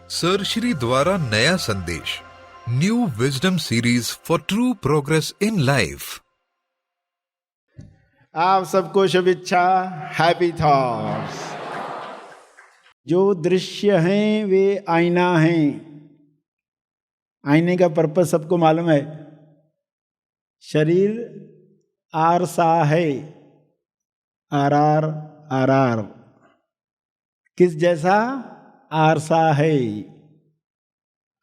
Sir Shri द्वारा नया संदेश, new wisdom series for true progress in life. आप सबको शुभेच्छा, हैप्पी थॉट्स। जो दृश्य हैं वे आईना हैं। आईने का पर्पस सबको मालूम है। शरीर आरसा है, आर आर। किस जैसा? आरसा है,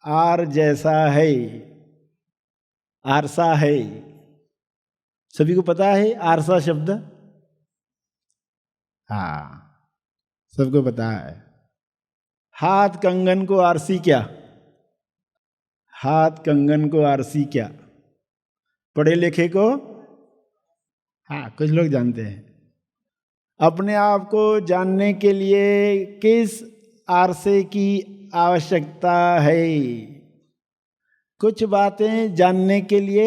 आर जैसा है, आरसा है। सभी को पता है आरसा शब्द? हाँ, सबको पता है। हाथ कंगन को आरसी क्या? हाथ कंगन को आरसी क्या? पढ़े लिखे को हाँ, कुछ लोग जानते हैं। अपने आप को जानने के लिए किस आरसे की आवश्यकता है? कुछ बातें जानने के लिए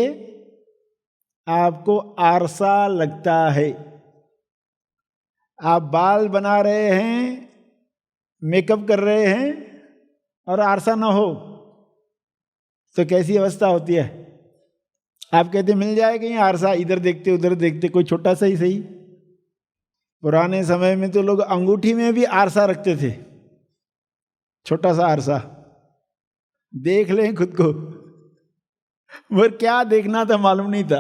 आपको आरसा लगता है। आप बाल बना रहे हैं, मेकअप कर रहे हैं और आरसा ना हो तो कैसी अवस्था होती है? आप कहते मिल जाए कहीं आरसा, इधर देखते उधर देखते, कोई छोटा सा ही सही। पुराने समय में तो लोग अंगूठी में भी आरसा रखते थे, छोटा सा आरसा। देख लें खुद को, मगर क्या देखना था मालूम नहीं था।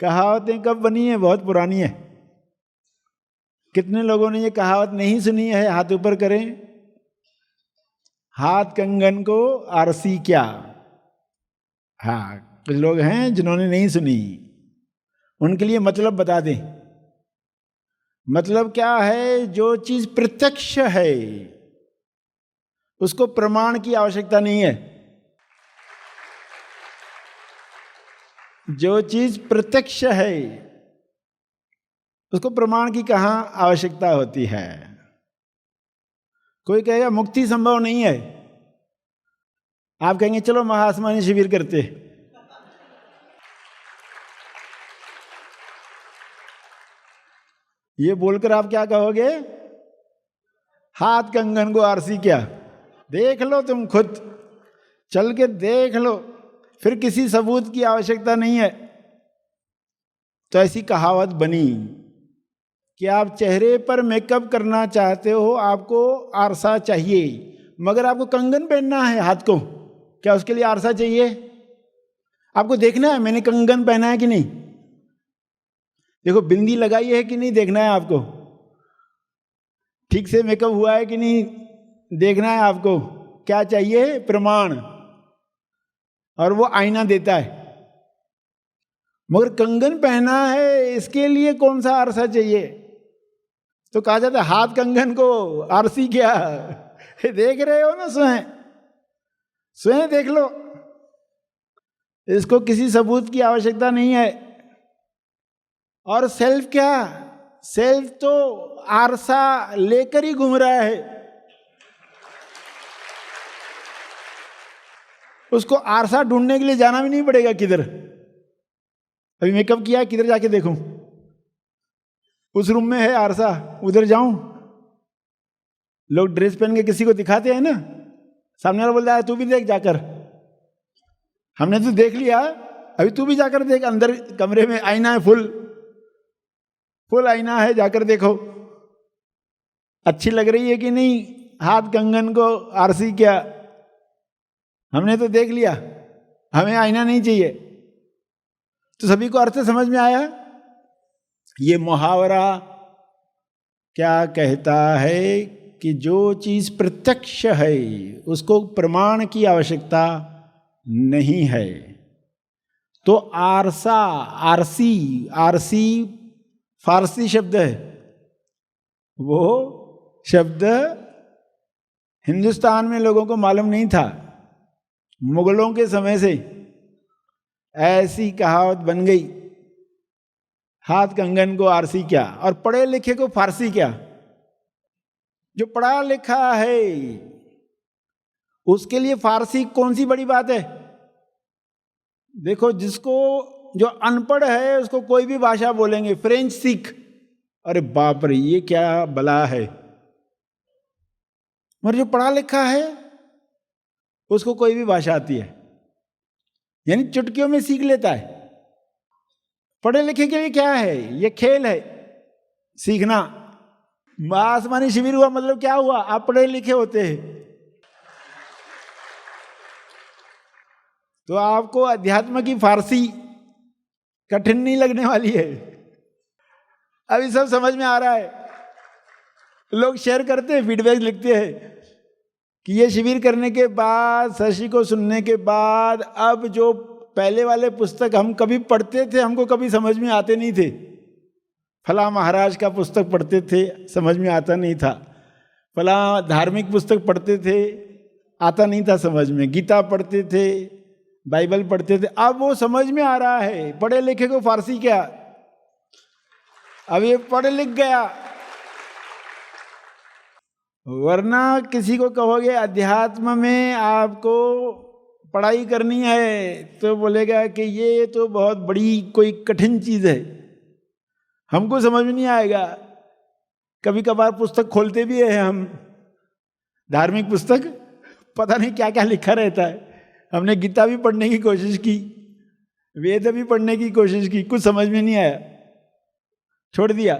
कहावतें कब बनी है? बहुत पुरानी है। कितने लोगों ने ये कहावत नहीं सुनी है? हाथ ऊपर करें। हाथ कंगन को आरसी क्या? हाँ, कुछ लोग हैं जिन्होंने नहीं सुनी। उनके लिए मतलब बता दें। मतलब क्या है? जो चीज प्रत्यक्ष है उसको प्रमाण की आवश्यकता नहीं है। जो चीज प्रत्यक्ष है उसको प्रमाण की कहाँ आवश्यकता होती है? कोई कहेगा मुक्ति संभव नहीं है, आप कहेंगे चलो महाआसमानी शिविर करते। ये बोलकर आप क्या कहोगे? हाथ कंगन को आरसी क्या? देख लो, तुम खुद चल के देख लो, फिर किसी सबूत की आवश्यकता नहीं है। तो ऐसी कहावत बनी कि आप चेहरे पर मेकअप करना चाहते हो, आपको आरसा चाहिए, मगर आपको कंगन पहनना है हाथ को, क्या उसके लिए आरसा चाहिए? आपको देखना है मैंने कंगन पहना है कि नहीं, देखो बिंदी लगाई है कि नहीं, देखना है आपको। ठीक से मेकअप हुआ है कि नहीं, देखना है आपको। क्या चाहिए? प्रमाण। और वो आईना देता है। मगर कंगन पहना है, इसके लिए कौन सा आरसा चाहिए? तो कहा जाता है हाथ कंगन को आरसी क्या? देख रहे हो ना, स्वयं स्वयं देख लो, इसको किसी सबूत की आवश्यकता नहीं है। और सेल्फ क्या? सेल्फ तो आरसा लेकर ही घूम रहा है। उसको आरसा ढूंढने के लिए जाना भी नहीं पड़ेगा किधर। अभी मेकअप किया, किधर जाके देखूं? उस रूम में है आरसा, उधर जाऊं? लोग ड्रेस पहन के किसी को दिखाते हैं ना, सामने वाला बोलता है तू भी देख जाकर। हमने तो देख लिया, अभी तू भी जाकर देख। अंदर कमरे में आईना है, फुल आईना है, जाकर देखो अच्छी लग रही है कि नहीं। हाथ कंगन को आरसी क्या? हमने तो देख लिया, हमें आईना नहीं चाहिए। तो सभी को अर्थ समझ में आया? ये मुहावरा क्या कहता है कि जो चीज प्रत्यक्ष है उसको प्रमाण की आवश्यकता नहीं है। तो आरसा, आरसी फारसी शब्द है। वो शब्द हिंदुस्तान में लोगों को मालूम नहीं था। मुगलों के समय से ऐसी कहावत बन गई, हाथ कंगन को आरसी क्या? और पढ़े लिखे को फारसी क्या? जो पढ़ा लिखा है उसके लिए फारसी कौन सी बड़ी बात है? देखो, जिसको जो अनपढ़ है उसको कोई भी भाषा बोलेंगे, फ्रेंच सीख, अरे बाप रे ये क्या बला है। मगर जो पढ़ा लिखा है उसको कोई भी भाषा आती है, यानी चुटकियों में सीख लेता है। पढ़े लिखे के लिए क्या है, ये खेल है सीखना। आसमानी शिविर हुआ मतलब क्या हुआ, आप पढ़े लिखे होते हैं तो आपको अध्यात्म की फारसी कठिन नहीं लगने वाली है। अभी सब समझ में आ रहा है, लोग शेयर करते हैं, फीडबैक लिखते हैं कि ये शिविर करने के बाद, शशि को सुनने के बाद, अब जो पहले वाले पुस्तक हम कभी पढ़ते थे हमको कभी समझ में आते नहीं थे। फला महाराज का पुस्तक पढ़ते थे, समझ में आता नहीं था। फला धार्मिक पुस्तक पढ़ते थे, आता नहीं था समझ में। गीता पढ़ते थे, बाइबल पढ़ते थे, अब वो समझ में आ रहा है। पढ़े लिखे को फारसी क्या, अब ये पढ़ लिख गया। वरना किसी को कहोगे अध्यात्म में आपको पढ़ाई करनी है तो बोलेगा कि ये तो बहुत बड़ी कोई कठिन चीज है, हमको समझ में नहीं आएगा। कभी कभार पुस्तक खोलते भी है हम, धार्मिक पुस्तक, पता नहीं क्या क्या लिखा रहता है। हमने गीता भी पढ़ने की कोशिश की, वेद भी पढ़ने की कोशिश की, कुछ समझ में नहीं आया, छोड़ दिया।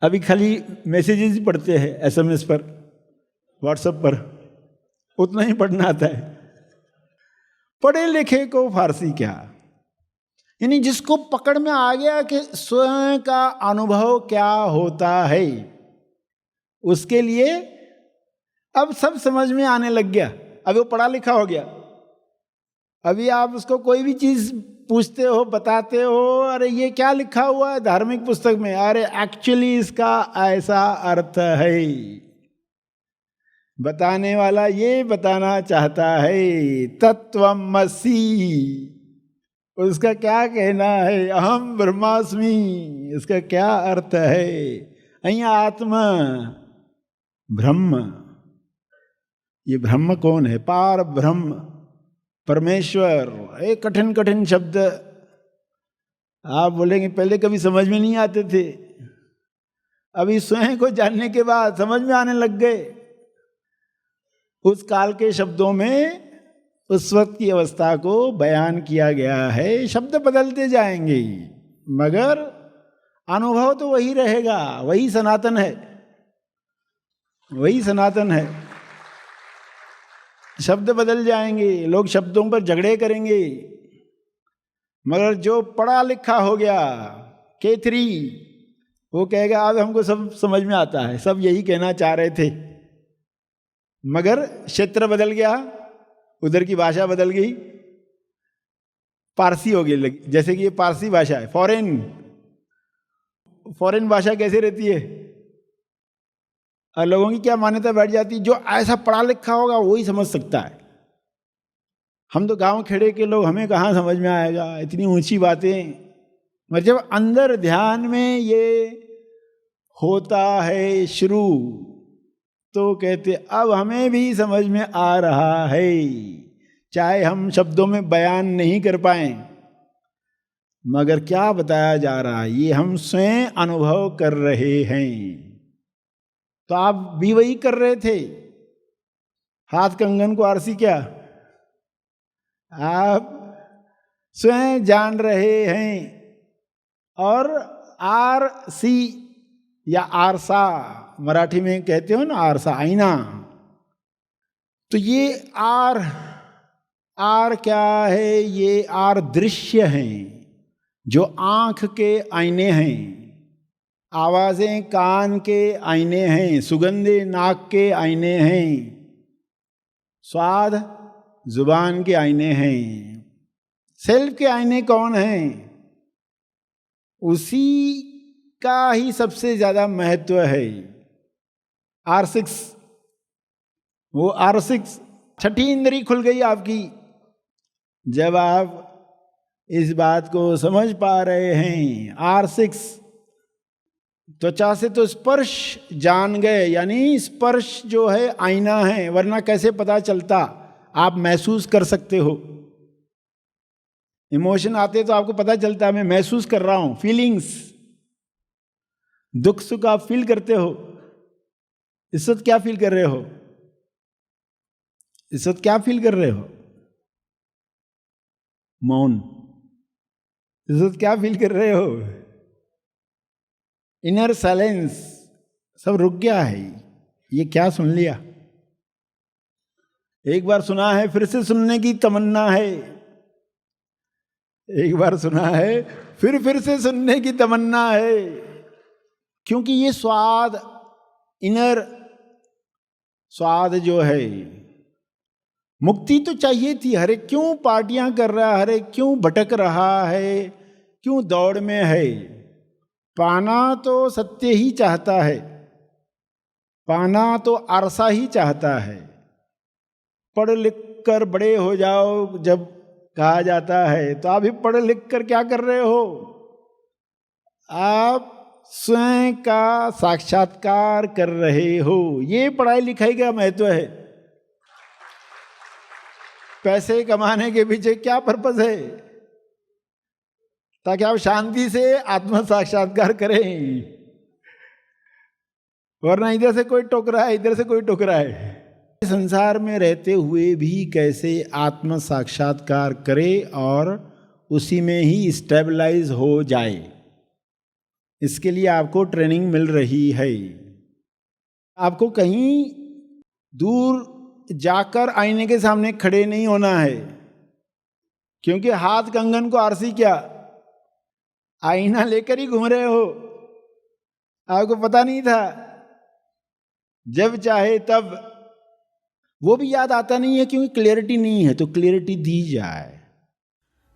अभी खाली मैसेजेस ही पढ़ते हैं SMS पर, व्हाट्सएप पर, उतना ही पढ़ना आता है। पढ़े लिखे को फारसी क्या, यानी जिसको पकड़ में आ गया कि स्वयं का अनुभव क्या होता है, उसके लिए अब सब समझ में आने लग गया। अभी वो पढ़ा लिखा हो गया। अभी आप उसको कोई भी चीज पूछते हो, बताते हो, अरे ये क्या लिखा हुआ है धार्मिक पुस्तक में, अरे एक्चुअली इसका ऐसा अर्थ है, बताने वाला ये बताना चाहता है, तत्वमसि, उसका क्या कहना है, अहम ब्रह्मास्मि, इसका क्या अर्थ है। अहिया आत्मा ब्रह्म, ये ब्रह्म कौन है, पार ब्रह्म, परमेश्वर, एक कठिन कठिन शब्द आप बोलेंगे पहले कभी समझ में नहीं आते थे, अभी स्वयं को जानने के बाद समझ में आने लग गए। उस काल के शब्दों में उस वक्त की अवस्था को बयान किया गया है। शब्द बदलते जाएंगे मगर अनुभव तो वही रहेगा, वही सनातन है, वही सनातन है। शब्द बदल जाएंगे, लोग शब्दों पर झगड़े करेंगे, मगर जो पढ़ा लिखा हो गया K3 वो कहेगा अब हमको सब समझ में आता है, सब यही कहना चाह रहे थे। मगर क्षेत्र बदल गया, उधर की भाषा बदल गई, पारसी हो गई। जैसे कि ये पारसी भाषा है, फॉरेन भाषा कैसे रहती है, और लोगों की क्या मान्यता बैठ जाती है, जो ऐसा पढ़ा लिखा होगा वही समझ सकता है। हम तो गांव खेड़े के लोग, हमें कहाँ समझ में आएगा इतनी ऊंची बातें। मगर जब अंदर ध्यान में ये होता है शुरू, तो कहते अब हमें भी समझ में आ रहा है, चाहे हम शब्दों में बयान नहीं कर पाए, मगर क्या बताया जा रहा है ये हम स्वयं अनुभव कर रहे हैं। तो आप भी वही कर रहे थे। हाथ कंगन को आरसी क्या, आप स्वयं जान रहे हैं। और आरसी या आरसा मराठी में कहते हो ना, आरसा, आईना। तो ये आर क्या है, ये आर दृश्य हैं, जो आंख के आईने हैं, आवाजें कान के आईने हैं, सुगंधे नाक के आईने हैं, स्वाद जुबान के आईने हैं। सेल्फ के आईने कौन हैं? उसी का ही सबसे ज्यादा महत्व है। R6, वो R6 छठी इंद्री खुल गई आपकी जब आप इस बात को समझ पा रहे हैं। R6 त्वचा से तो स्पर्श जान गए, यानी स्पर्श जो है आईना है, वरना कैसे पता चलता। आप महसूस कर सकते हो, इमोशन आते तो आपको पता चलता है मैं महसूस कर रहा हूं, फीलिंग्स, दुख सुख आप फील करते हो। इस वक्त क्या फील कर रहे हो? इस वक्त क्या फील कर रहे हो? मौन। इस वक्त क्या फील कर रहे हो? इनर साइलेंस, सब रुक गया है। ये क्या सुन लिया? एक बार सुना है, फिर से सुनने की तमन्ना है। एक बार सुना है, फिर से सुनने की तमन्ना है। क्योंकि ये स्वाद, इनर स्वाद जो है, मुक्ति तो चाहिए थी। हरे क्यों पार्टियां कर रहा है, हरे क्यों भटक रहा है, क्यों दौड़ में है? पाना तो सत्य ही चाहता है, पाना तो अरसा ही चाहता है। पढ़ लिख कर बड़े हो जाओ जब कहा जाता है, तो आप भी पढ़ लिख कर क्या कर रहे हो? आप स्वयं का साक्षात्कार कर रहे हो। ये पढ़ाई लिखाई का महत्व है। पैसे कमाने के पीछे क्या पर्पस है? ताकि आप शांति से आत्म साक्षात्कार करें, वरना इधर से कोई टोक रहा है, इधर से कोई टोक रहा है। संसार में रहते हुए भी कैसे आत्म साक्षात्कार करे और उसी में ही स्टेबलाइज हो जाए, इसके लिए आपको ट्रेनिंग मिल रही है। आपको कहीं दूर जाकर आईने के सामने खड़े नहीं होना है, क्योंकि हाथ कंगन को आरसी क्या, आईना लेकर ही घूम रहे हो। आपको पता नहीं था, जब चाहे तब। वो भी याद आता नहीं है क्योंकि क्लियरिटी नहीं है, तो क्लियरिटी दी जाए।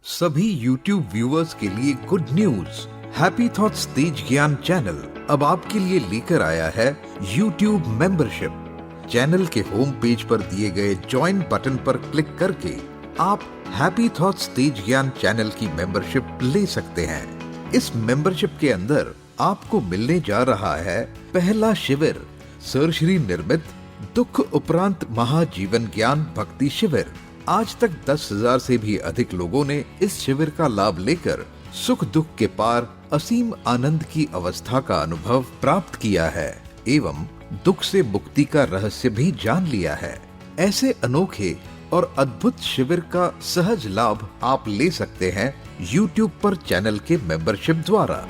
सभी YouTube व्यूअर्स के लिए गुड न्यूज। हैप्पी थॉट्स तेज ज्ञान चैनल अब आपके लिए लेकर आया है YouTube मेंबरशिप। चैनल के होम पेज पर दिए गए ज्वाइन बटन पर क्लिक करके आप हैप्पी थॉट्स तेज ज्ञान चैनल की मेंबरशिप ले सकते हैं। इस मेंबरशिप के अंदर आपको मिलने जा रहा है पहला शिविर, सर श्री निर्मित दुख उपरांत महाजीवन ज्ञान भक्ति शिविर। आज तक 10,000 से भी अधिक लोगों ने इस शिविर का लाभ लेकर सुख दुख के पार असीम आनंद की अवस्था का अनुभव प्राप्त किया है एवं दुख से मुक्ति का रहस्य भी जान लिया है। ऐसे अनोखे और अद्भुत शिविर का सहज लाभ आप ले सकते हैं YouTube पर चैनल के मेंबरशिप द्वारा।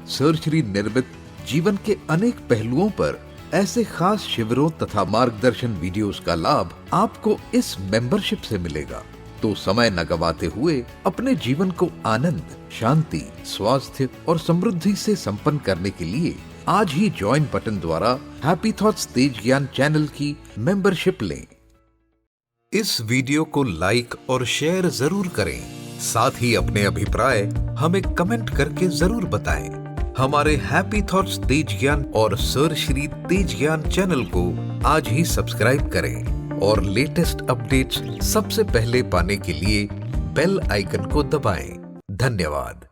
सर श्री निर्मित जीवन के अनेक पहलुओं पर ऐसे खास शिविरों तथा मार्गदर्शन वीडियोस का लाभ आपको इस मेंबरशिप से मिलेगा। तो समय न गवाते हुए अपने जीवन को आनंद, शांति, स्वास्थ्य और समृद्धि से संपन्न करने के लिए आज ही ज्वाइन बटन द्वारा हैप्पी थॉट्स तेज ज्ञान चैनल की मेंबरशिप लें। इस वीडियो को लाइक और शेयर जरूर करें। साथ ही अपने अभिप्राय हमें कमेंट करके जरूर बताएं। हमारे हैप्पी थॉट्स तेज ज्ञान और सर श्री तेज ज्ञान चैनल को आज ही सब्सक्राइब करें और लेटेस्ट अपडेट्स सबसे पहले पाने के लिए बेल आइकन को दबाएं। धन्यवाद।